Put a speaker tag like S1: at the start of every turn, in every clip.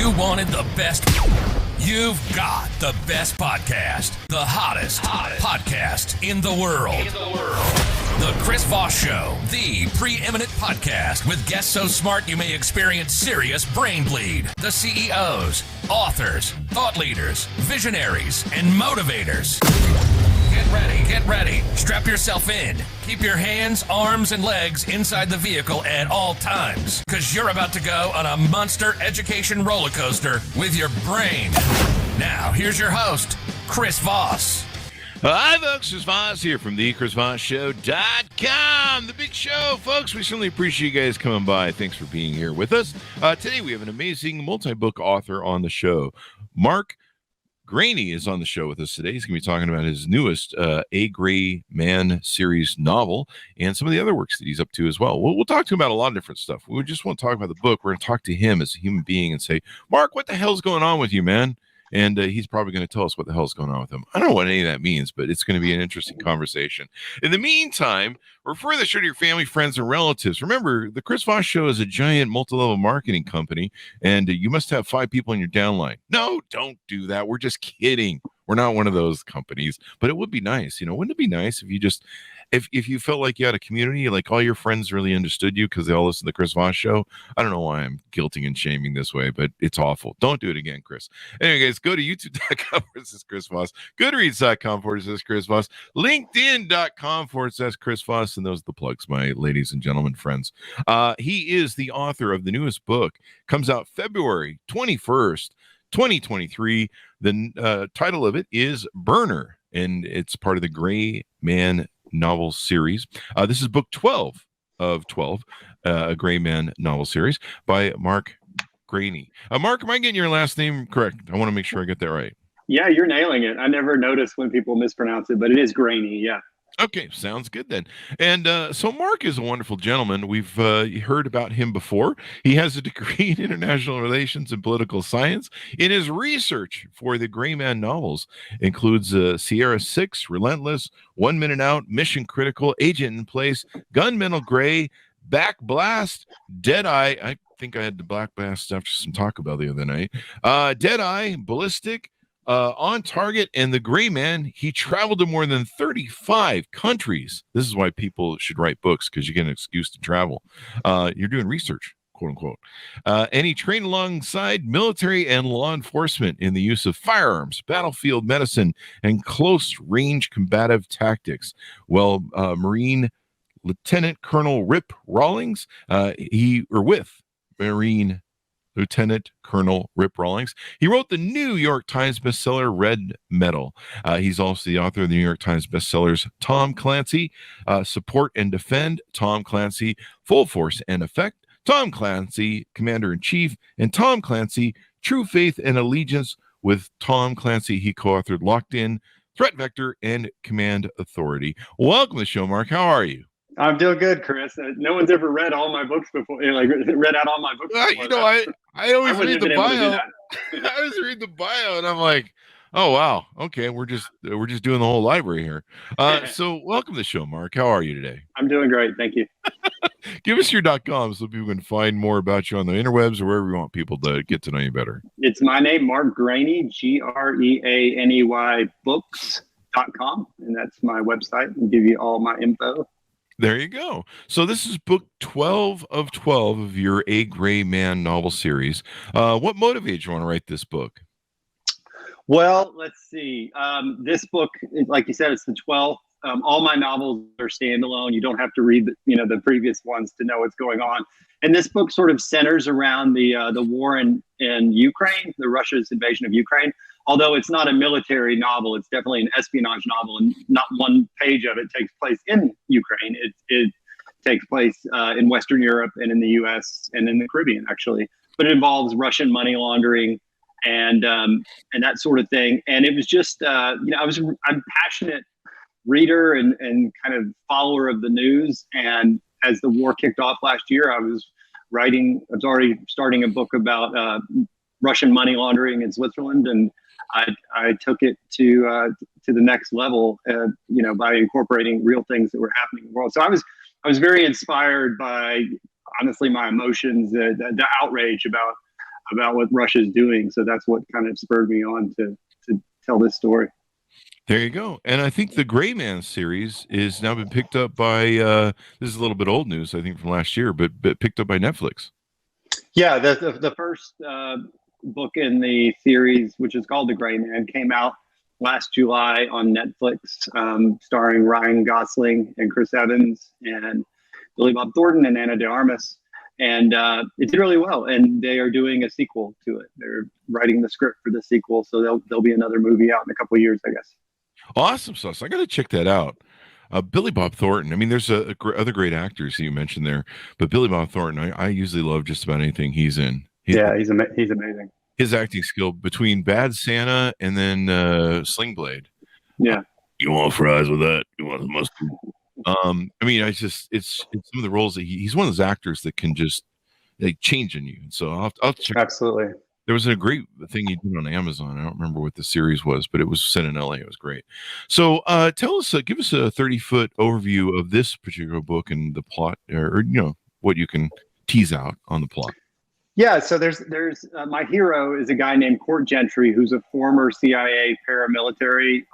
S1: You wanted the best. You've got the best podcast. The hottest podcast in the world. The Chris Voss Show, the preeminent podcast with guests so smart you may experience serious brain bleed. The CEOs, authors, thought leaders, visionaries, and motivators. Get ready. Strap yourself in. Keep your hands, arms, and legs inside the vehicle at all times, because you're about to go on a monster education roller coaster with your brain. Now, here's your host, Chris Voss.
S2: Hi, folks. Chris Voss here from the ChrisVossShow.com. The big show, folks. We certainly appreciate you guys coming by. Thanks for being here with us. Today, we have an amazing multi-book author on the show. Mark Greaney is on the show with us today. He's going to be talking about his newest A Gray Man series novel and some of the other works that he's up to as well. We'll talk to him about a lot of different stuff. We just want to talk about the book. We're going to talk to him as a human being and say, Mark, what the hell's going on with you, man? And he's probably going to tell us what the hell's going on with him. I don't know what any of that means, but it's going to be an interesting conversation. In the meantime, refer the show to your family, friends, and relatives. Remember, the Chris Voss Show is a giant multi-level marketing company, and you must have 5 people in your downline. No, don't do that. We're just kidding. We're not one of those companies, but it would be nice. You know, wouldn't it be nice if you just, if you felt like you had a community, like all your friends really understood you because they all listen to the Chris Voss Show? I don't know why I'm guilting and shaming this way, but it's awful. Don't do it again, Chris. Anyway, guys, go to youtube.com/Chris Voss, goodreads.com/Chris Voss, linkedin.com/Chris Voss, and those are the plugs, my ladies and gentlemen, friends. He is the author of the newest book. Comes out February 21st, 2023. The title of it is Burner, and it's part of the Gray Man novel series. This is book 12 of 12, a Gray Man novel series by Mark Greaney. Mark, am I getting your last name correct? I want to make sure I get that right.
S3: Yeah, you're nailing it. I never notice when people mispronounce it, but it is Greaney. Yeah.
S2: Okay, sounds good then. And so Mark is a wonderful gentleman. We've heard about him before. He has a degree in international relations and political science. In his research for the Gray Man novels includes Sierra 6, Relentless, 1 Minute Out, Mission Critical, Agent in Place, Gunmetal Gray, Back Blast, Deadeye. I think I had the Black Blast after some Taco Bell the other night. Deadeye, Ballistic, On Target, and the Gray Man. He traveled to more than 35 countries. This is why people should write books, because you get an excuse to travel. You're doing research, quote unquote. And he trained alongside military and law enforcement in the use of firearms, battlefield medicine, and close range combative tactics. Well, Marine Lieutenant Colonel Rip Rawlings, with Marine Lieutenant Colonel Rip Rawlings. He wrote the New York Times bestseller Red Medal. He's also the author of the New York Times bestsellers Tom Clancy, Support and Defend, Tom Clancy, Full Force and Effect, Tom Clancy, Commander-in-Chief, and Tom Clancy, True Faith and Allegiance. With Tom Clancy, he co-authored Locked In, Threat Vector, and Command Authority. Welcome to the show, Mark. How are you?
S3: I'm doing good, Chris. No one's ever read all my books before, read out all my books before.
S2: I always read the bio. I always read the bio, and I'm like, oh, wow. Okay, we're just doing the whole library here. So welcome to the show, Mark. How are you today?
S3: I'm doing great. Thank you.
S2: Give us your .com so people can find more about you on the interwebs or wherever you want people to get to know you better.
S3: It's my name, Mark Greaney, Greaney books.com, and that's my website. I'll give you all my info.
S2: There you go. So this is book 12 of 12 of your A Gray Man novel series. What motivated you want to write this book?
S3: Well, let's see. This book, like you said, it's the 12th. All my novels are standalone. You don't have to read the previous ones to know what's going on. And this book sort of centers around the war in Ukraine, the Russia's invasion of Ukraine. Although it's not a military novel, it's definitely an espionage novel, and not one page of it takes place in Ukraine. It takes place in Western Europe and in the U.S. and in the Caribbean, actually. But it involves Russian money laundering and that sort of thing. And it was just, I'm a passionate reader and kind of follower of the news. And as the war kicked off last year, I was already starting a book about Russian money laundering in Switzerland, and I took it to the next level, by incorporating real things that were happening in the world. So I was very inspired by, honestly, my emotions, the outrage about about what Russia's doing. So that's what kind of spurred me on to tell this story.
S2: There you go. And I think the Gray Man series is now been picked up by, this is a little bit old news, I think from last year, but picked up by Netflix.
S3: Yeah, the first book in the series, which is called The Gray Man, came out last July on Netflix, starring Ryan Gosling and Chris Evans and Billy Bob Thornton and Ana de Armas. And it did really well. And they are doing a sequel to it. They're writing the script for the sequel. So there'll be another movie out in a couple of years, I guess.
S2: Awesome sauce. I got to check that out. Billy Bob Thornton. I mean, there's other great actors that you mentioned there, but Billy Bob Thornton, I usually love just about anything he's in. He's
S3: amazing.
S2: His acting skill between Bad Santa and then Sling Blade.
S3: Yeah.
S2: You want fries with that? You want the mustard? I mean, it's some of the roles that he's one of those actors that can just change in you. So I'll check.
S3: Absolutely.
S2: There was a great thing he did on Amazon. I don't remember what the series was, but it was set in LA. It was great. So tell us, give us a 30-foot overview of this particular book and the plot, or what you can tease out on the plot.
S3: Yeah, so there's my hero is a guy named Court Gentry, who's a former CIA paramilitary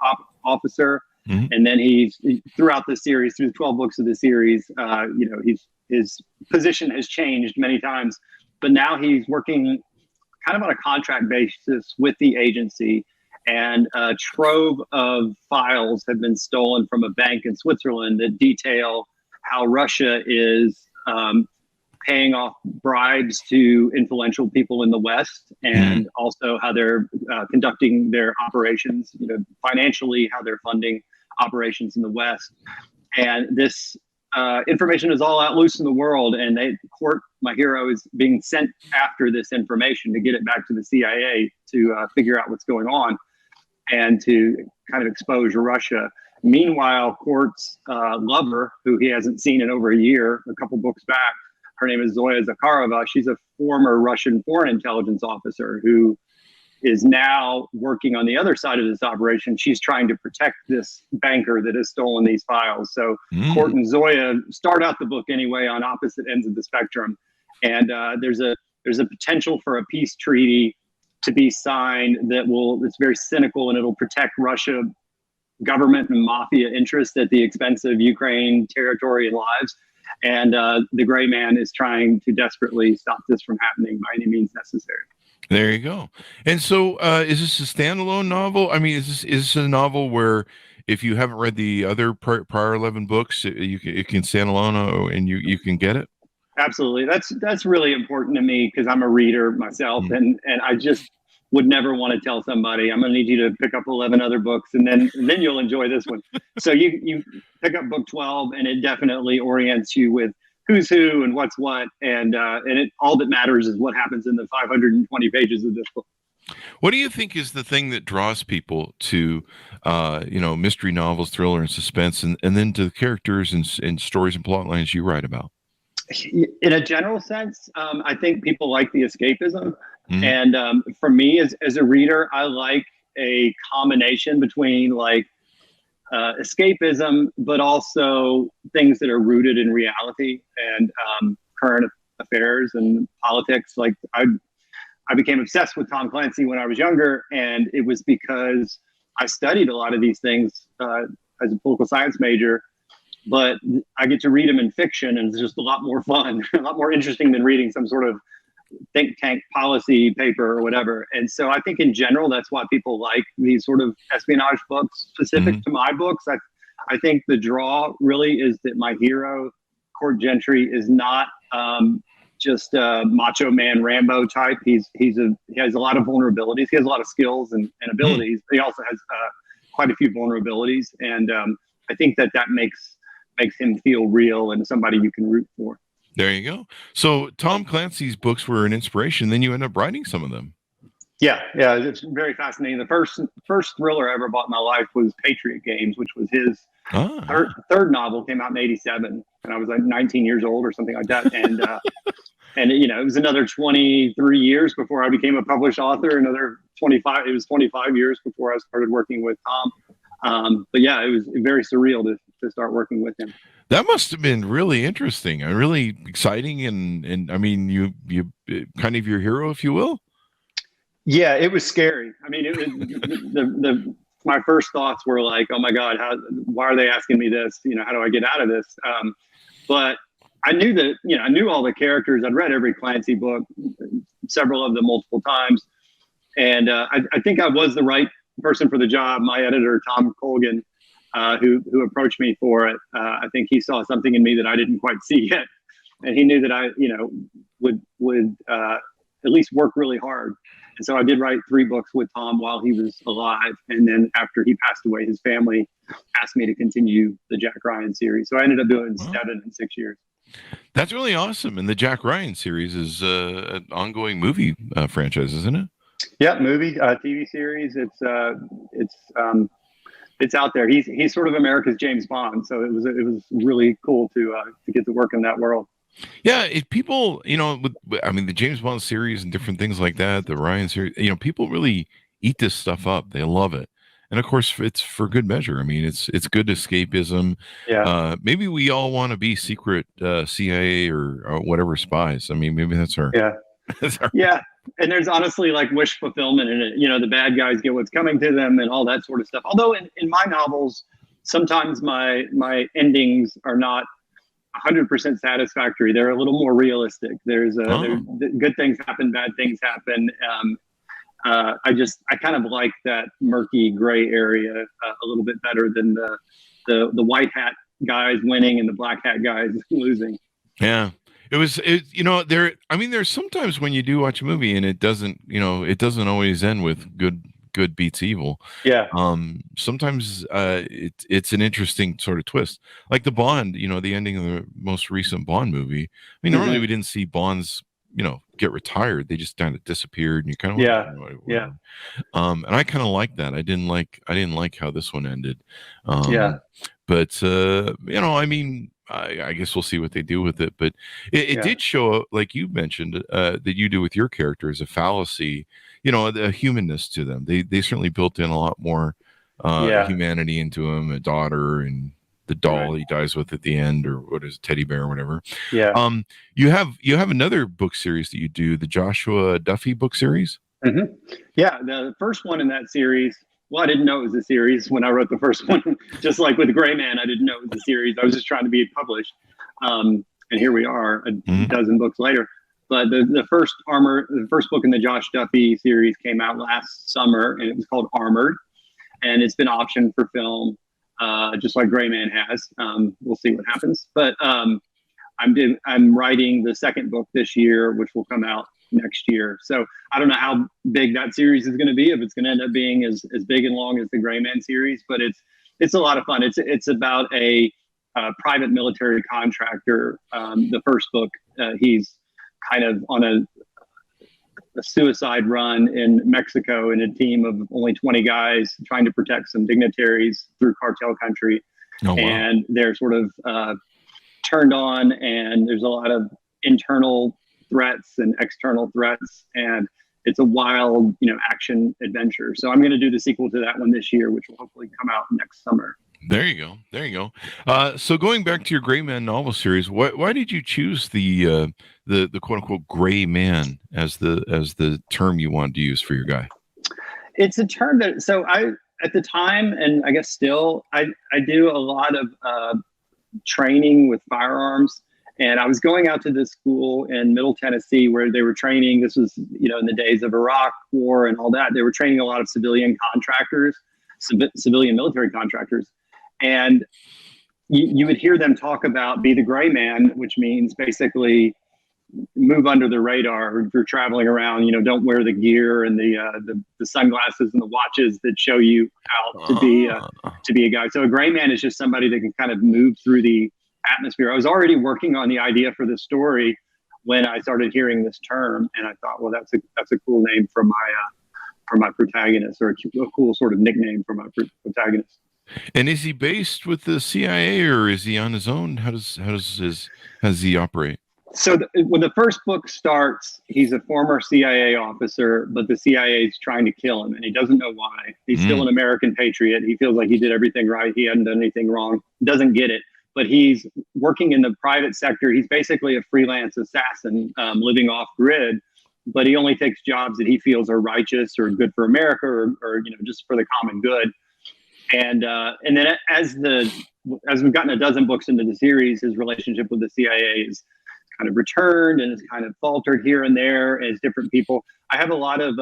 S3: officer, and then he's throughout the series, through the 12 books of the series, his position has changed many times, but now he's working kind of on a contract basis with the agency, and a trove of files have been stolen from a bank in Switzerland that detail how Russia is paying off bribes to influential people in the West, and also how they're conducting their operations, financially, how they're funding operations in the West. And this information is all out loose in the world, and my hero is being sent after this information to get it back to the CIA to figure out what's going on and to kind of expose Russia. Meanwhile, Court's lover, who he hasn't seen in over a year, a couple books back, her name is Zoya Zakharova. She's a former Russian foreign intelligence officer who is now working on the other side of this operation. She's trying to protect this banker that has stolen these files. So Court and Zoya start out the book anyway on opposite ends of the spectrum. And there's a potential for a peace treaty to be signed it's very cynical, and it'll protect Russia government and mafia interests at the expense of Ukraine territory and lives. And the Gray Man is trying to desperately stop this from happening by any means necessary.
S2: There you go. And so is this a standalone novel? I mean, is this a novel where if you haven't read the other prior 11 books, it can stand alone and you can get it?
S3: Absolutely. That's really important to me because I'm a reader myself, and I just would never want to tell somebody, I'm going to need you to pick up 11 other books and then you'll enjoy this one. So you pick up book 12 and it definitely orients you with who's who and what's what. And all that matters is what happens in the 520 pages of this book.
S2: What do you think is the thing that draws people to, mystery novels, thriller, and suspense, and then to the characters and stories and plot lines you write about?
S3: In a general sense, I think people like the escapism. And for me, as a reader, I like a combination between escapism, but also things that are rooted in reality and current affairs and politics. Like I became obsessed with Tom Clancy when I was younger, and it was because I studied a lot of these things as a political science major, but I get to read them in fiction, and it's just a lot more fun, a lot more interesting than reading some sort of think tank policy paper or whatever. And so I think in general, that's why people like these sort of espionage books specific to my books. I think the draw really is that my hero, Court Gentry, is not just a macho man Rambo type. He has a lot of vulnerabilities. He has a lot of skills and abilities, but he also has quite a few vulnerabilities. And I think that makes him feel real and somebody you can root for.
S2: There you go. So Tom Clancy's books were an inspiration. Then you end up writing some of them.
S3: Yeah, it's very fascinating. The first thriller I ever bought in my life was Patriot Games, which was his third novel. Came out in '87, and I was like 19 years old or something like that. And it was another 23 years before I became a published author. Another 25. It was 25 years before I started working with Tom. But yeah, it was very surreal to to start working with him.
S2: That must have been really interesting and really exciting. And I mean, you kind of your hero, if you will.
S3: Yeah, it was scary. I mean, it was my first thoughts were like, oh my God, why are they asking me this? How do I get out of this? But I knew that, I knew all the characters. I'd read every Clancy book, several of them multiple times. And I think I was the right person for the job. My editor, Tom Colgan, who approached me for it, I think he saw something in me that I didn't quite see yet. And he knew that I, would at least work really hard. And so I did write 3 books with Tom while he was alive. And then after he passed away, his family asked me to continue the Jack Ryan series. So I ended up doing 7 in 6 years.
S2: That's really awesome. And the Jack Ryan series is an ongoing movie franchise, isn't it?
S3: Yeah, movie, TV series. It's out there. He's sort of America's James Bond. So it was really cool to get to work in that world.
S2: Yeah, people, the James Bond series and different things like that, the Ryan series, people really eat this stuff up. They love it. And of course, it's for good measure. I mean, it's good escapism.
S3: Yeah.
S2: Maybe we all want to be secret CIA or whatever spies. I mean, maybe that's our.
S3: Yeah. Yeah. And there's honestly like wish fulfillment in it. The bad guys get what's coming to them and all that sort of stuff. Although in my novels, sometimes my endings are not 100% satisfactory. They're a little more realistic. There's good things happen, bad things happen. I kind of like that murky gray area a little bit better than the white hat guys winning and the black hat guys losing.
S2: Yeah. There's sometimes when you do watch a movie and it doesn't always end with good beats evil.
S3: Yeah.
S2: Sometimes it's an interesting sort of twist, like the Bond, the ending of the most recent Bond movie. I mean, normally we didn't see Bonds, get retired. They just kind of disappeared, and you kind of
S3: yeah.
S2: And I kind of like that. I didn't like how this one ended. But I guess we'll see what they do with it. But it did show, like you mentioned, that you do with your characters, a fallacy, the humanness to them. They certainly built in a lot more humanity into them, a daughter and the doll he dies with at the end, or what is it, teddy bear or whatever.
S3: Yeah.
S2: You have another book series that you do, the Joshua Duffy book series.
S3: Mm-hmm. Yeah. The first one in that series, well, I didn't know it was a series when I wrote the first one. Just like with Gray Man, I didn't know it was a series. I was just trying to be published. And here we are, a dozen books later. But the first book in the Josh Duffy series came out last summer, and it was called Armored. And it's been optioned for film, just like Gray Man has. We'll see what happens. But I'm writing the second book this year, which will come out next year. So I don't know how big that series is going to be, if it's going to end up being as big and long as the Gray Man series, but it's a lot of fun. It's about a private military contractor. The first book, he's kind of on a suicide run in Mexico in a team of only 20 guys trying to protect some dignitaries through cartel country. Oh, wow. And they're sort of turned on, and there's a lot of internal threats and external threats, and it's a wild, action adventure. So I'm going to do the sequel to that one this year, which will hopefully come out next summer.
S2: There you go. So going back to your Gray Man novel series, why did you choose the quote unquote Gray Man as the term you wanted to use for your guy?
S3: It's a term that, at the time, and I guess still, I do a lot of training with firearms. And I was going out to this school in Middle Tennessee where they were training. This was, in the days of Iraq War and all that. They were training a lot of civilian contractors, civilian military contractors. And you would hear them talk about be the Gray Man, which means basically move under the radar. If you're traveling around, don't wear the gear and the sunglasses and the watches that show you out to be a guy. So a Gray Man is just somebody that can kind of move through the atmosphere. I was already working on the idea for the story when I started hearing this term, and I thought, well, that's a cool name for my protagonist, or a cool sort of nickname for my protagonist.
S2: And is he based with the CIA, or is he on his own? How does he operate?
S3: So when the first book starts, he's a former CIA officer, but the CIA is trying to kill him, and he doesn't know why. He's still an American patriot. He feels like he did everything right. He hadn't done anything wrong. Doesn't get it. But he's working in the private sector. He's basically a freelance assassin, living off grid. But he only takes jobs that he feels are righteous or good for America, or just for the common good. And then as we've gotten a dozen books into the series, his relationship with the CIA is kind of returned and it's kind of faltered here and there as different people. I have a lot of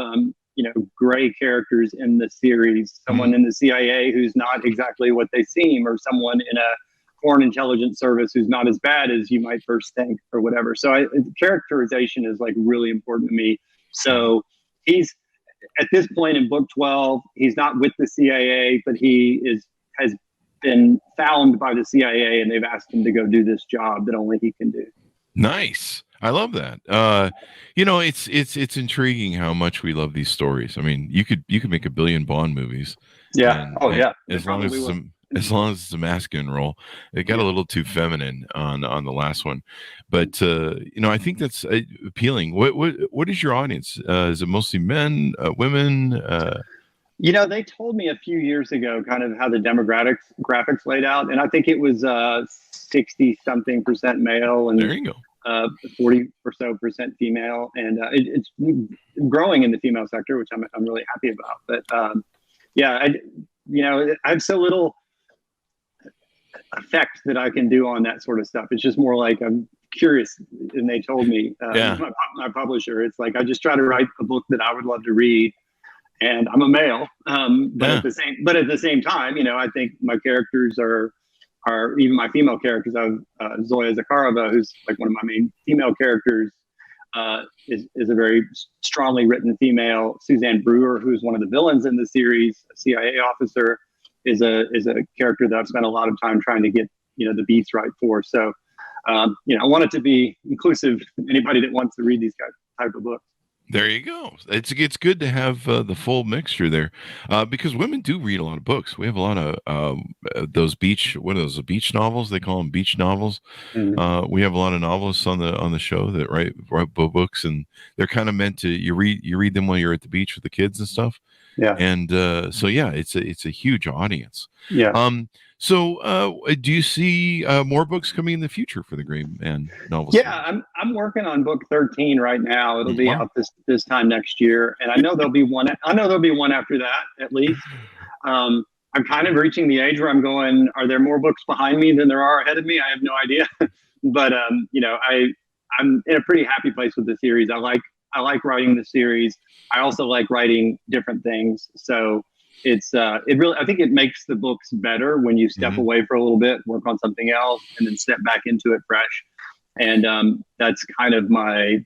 S3: gray characters in the series. Someone in the CIA who's not exactly what they seem, or someone in a foreign intelligence service who's not as bad as you might first think, or whatever. So characterization is like really important to me. So he's at this point in book 12, he's not with the CIA, but has been found by the CIA, and they've asked him to go do this job that only he can do.
S2: Nice. I love that. It's intriguing how much we love these stories. I mean, you could make a billion Bond movies.
S3: Yeah.
S2: Yeah. As long as it's a masculine role. It got a little too feminine on the last one, but I think that's appealing. What is your audience? Is it mostly men, women?
S3: They told me a few years ago kind of how the graphics laid out, and I think it was 60-something% male and
S2: there you go.
S3: 40 or so % female, and it's growing in the female sector, which I'm really happy about. But I have so little effect that I can do on that sort of stuff. It's just more like I'm curious, and they told me, my publisher, it's like I just try to write a book that I would love to read, and I'm a male, but at the same time, I think my characters are even my female characters. I have Zoya Zakharova, who's like one of my main female characters, is a very strongly written female. Suzanne Brewer, who's one of the villains in the series, a CIA officer, is a character that I've spent a lot of time trying to get the beats right for. So I want it to be inclusive. Anybody that wants to read these type of books.
S2: There you go. It's good to have the full mixture there, because women do read a lot of books. We have a lot of those beach novels? They call them beach novels. Mm-hmm. We have a lot of novelists on the show that write books, and they're kind of meant to you read them while you're at the beach with the kids and stuff. Yeah. And it's a huge audience. Yeah. So do you see more books coming in the future for the Gray Man novels?
S3: Yeah, I'm working on book 13 right now. It'll be out this time next year, and I know there'll be one. After that, at least. I'm kind of reaching the age where I'm going, are there more books behind me than there are ahead of me? I have no idea. But I'm in a pretty happy place with the series. I like writing the series. I also like writing different things. So I think it makes the books better when you step away for a little bit, work on something else, and then step back into it fresh. And that's kind of my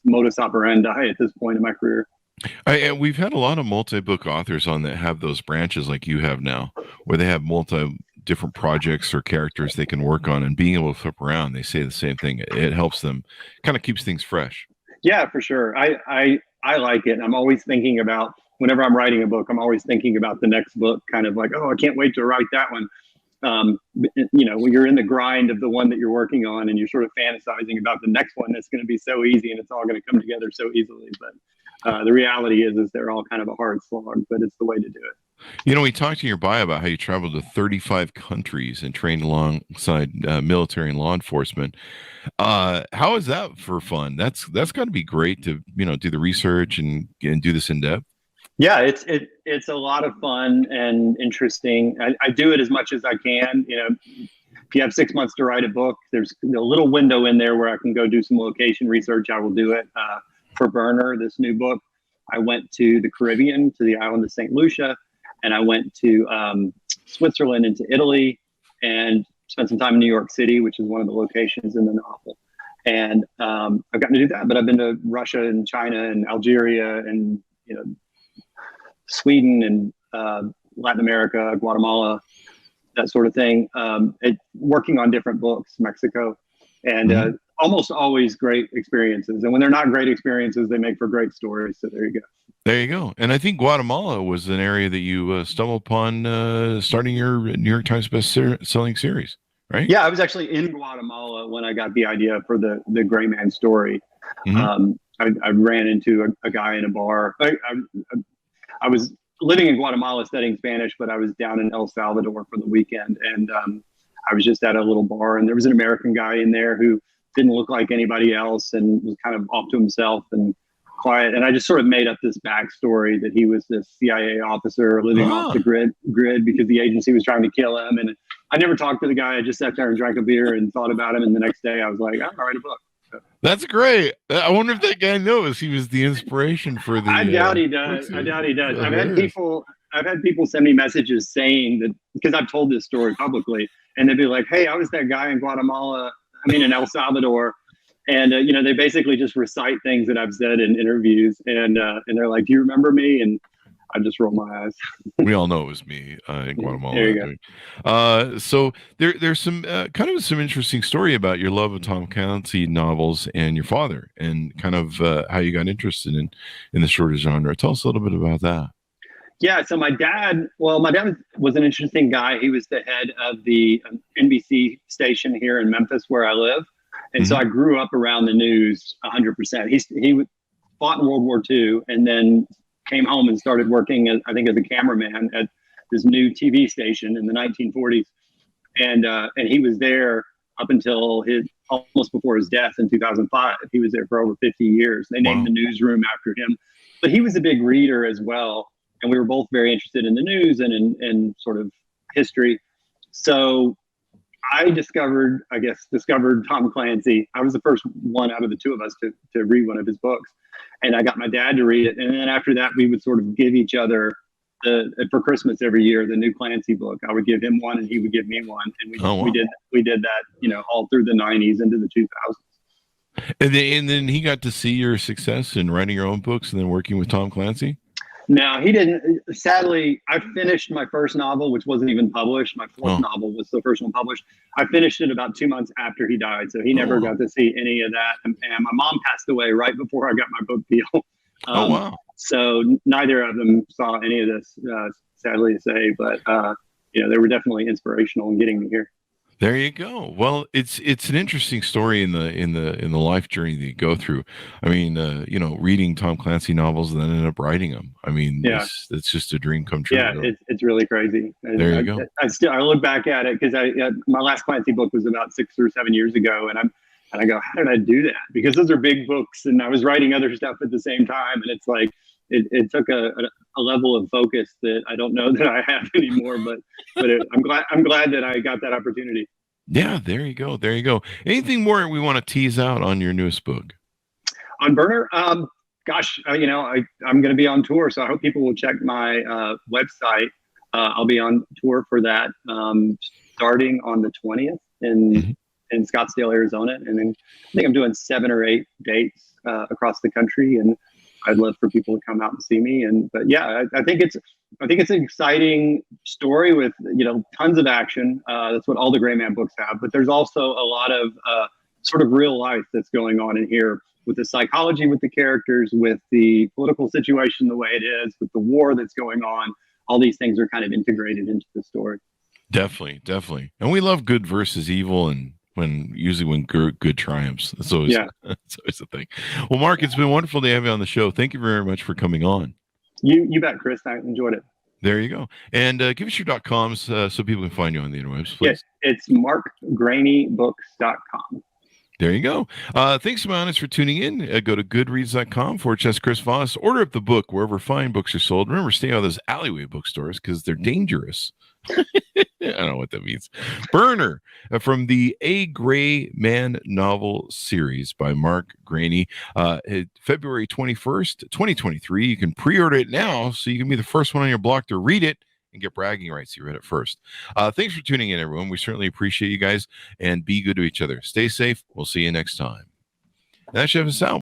S3: modus operandi at this point in my career.
S2: And we've had a lot of multi-book authors on that have those branches like you have now, where they have different projects or characters they can work on, and being able to flip around, they say the same thing. It helps them, kind of keeps things fresh. Yeah,
S3: for sure. I like it. I'm always thinking about, whenever I'm writing a book, I'm always thinking about the next book, kind of like, oh, I can't wait to write that one. When you're in the grind of the one that you're working on, and you're sort of fantasizing about the next one that's going to be so easy and it's all going to come together so easily. But the reality is they're all kind of a hard slog, but it's the way to do it.
S2: We talked in your bio about how you traveled to 35 countries and trained alongside military and law enforcement. How is that for fun? That's got to be great to, do the research and do this in depth.
S3: Yeah, it's a lot of fun and interesting. I do it as much as I can. If you have 6 months to write a book, there's a little window in there where I can go do some location research. I will do it. For Burner, this new book, I went to the Caribbean, to the island of St. Lucia, and I went to Switzerland and to Italy, and spent some time in New York City, which is one of the locations in the novel. And I've gotten to do that, but I've been to Russia and China and Algeria and Sweden and Latin America, Guatemala, that sort of thing. Working on different books, Mexico, and almost always great experiences. And when they're not great experiences, they make for great stories. So there you go.
S2: There you go. And I think Guatemala was an area that you stumbled upon starting your New York Times best-selling series. right?
S3: Yeah, I was actually in Guatemala when I got the idea for the Gray Man story. I ran into a guy in a bar. I was living in Guatemala studying Spanish, but I was down in El Salvador for the weekend, and I was just at a little bar, and there was an American guy in there who didn't look like anybody else and was kind of off to himself and quiet. And I just sort of made up this backstory that he was this CIA officer living off the grid because the agency was trying to kill him. And I never talked to the guy. I just sat there and drank a beer and thought about him. And the next day I was like, I'm gonna write a book.
S2: That's great. I wonder if that guy knows he was the inspiration for the.
S3: I doubt he does. I've had people send me messages saying that, because I've told this story publicly, and they'd be like, "Hey, I was that guy in Guatemala. In El Salvador." And they basically just recite things that I've said in interviews, and they're like, "Do you remember me?" And I just roll my eyes.
S2: We all know it was me in Guatemala.
S3: There you
S2: go. So there's some kind of some interesting story about your love of Tom Clancy novels and your father, and kind of how you got interested in the shorter genre. Tell us a little bit about that.
S3: Yeah, so my dad was an interesting guy. He was the head of the NBC station here in Memphis, where I live. And so I grew up around the news 100%. He fought in World War II and then came home and started working, as a cameraman at this new TV station in the 1940s. And he was there up until almost before his death in 2005. He was there for over 50 years. They named the newsroom after him. But he was a big reader as well. And we were both very interested in the news and in sort of history. So I discovered Tom Clancy. I was the first one out of the two of us to read one of his books. And I got my dad to read it. And then after that, we would sort of give each other for Christmas every year, the new Clancy book. I would give him one and he would give me one. And we did that, all through the 90s into the 2000s.
S2: And then he got to see your success in writing your own books and then working with Tom Clancy?
S3: No, he didn't. Sadly, I finished my first novel, which wasn't even published. My fourth novel was the first one published. I finished it about 2 months after he died, so he never got to see any of that. And my mom passed away right before I got my book deal. So neither of them saw any of this, sadly to say. But they were definitely inspirational in getting me here.
S2: There you go. Well, it's an interesting story in the life journey that you go through. I mean, reading Tom Clancy novels and then end up writing them. I mean, it's just a dream come true.
S3: Yeah, it's really crazy.
S2: There you go.
S3: I look back at it because my last Clancy book was about 6 or 7 years ago, and I go, how did I do that? Because those are big books, and I was writing other stuff at the same time, and it's like it took a level of focus that I don't know that I have anymore. But I'm glad that I got that opportunity.
S2: Yeah, there you go. There you go. Anything more we want to tease out on your newest book?
S3: On Burner? I'm going to be on tour, so I hope people will check my website. I'll be on tour for that starting on the 20th in Scottsdale, Arizona, and then I think I'm doing 7 or 8 dates across the country, and I'd love for people to come out and see me. But I think it's an exciting story with tons of action. That's what all the Gray Man books have. But there's also a lot of sort of real life that's going on in here, with the psychology, with the characters, with the political situation the way it is, with the war that's going on. All these things are kind of integrated into the story.
S2: Definitely. And we love good versus evil, and when good triumphs. That's always the thing. Well, Mark, it's been wonderful to have you on the show. Thank you very much for coming on.
S3: You bet, Chris. I enjoyed it.
S2: There you go. And give us your .coms so people can find you on the interwebs, please.
S3: Yes, it's markgraineybooks.com.
S2: There you go. Thanks so much for tuning in. Go to goodreads.com/Chris Voss. Order up the book wherever fine books are sold. Remember, stay out of those alleyway bookstores because they're dangerous. I don't know what that means. Burner from the A Gray Man novel series by Mark Greaney. February 21st, 2023. You can pre-order it now so you can be the first one on your block to read it and get bragging rights. You read it first. Thanks for tuning in, everyone. We certainly appreciate you guys, and be good to each other. Stay safe. We'll see you next time. That should have us out.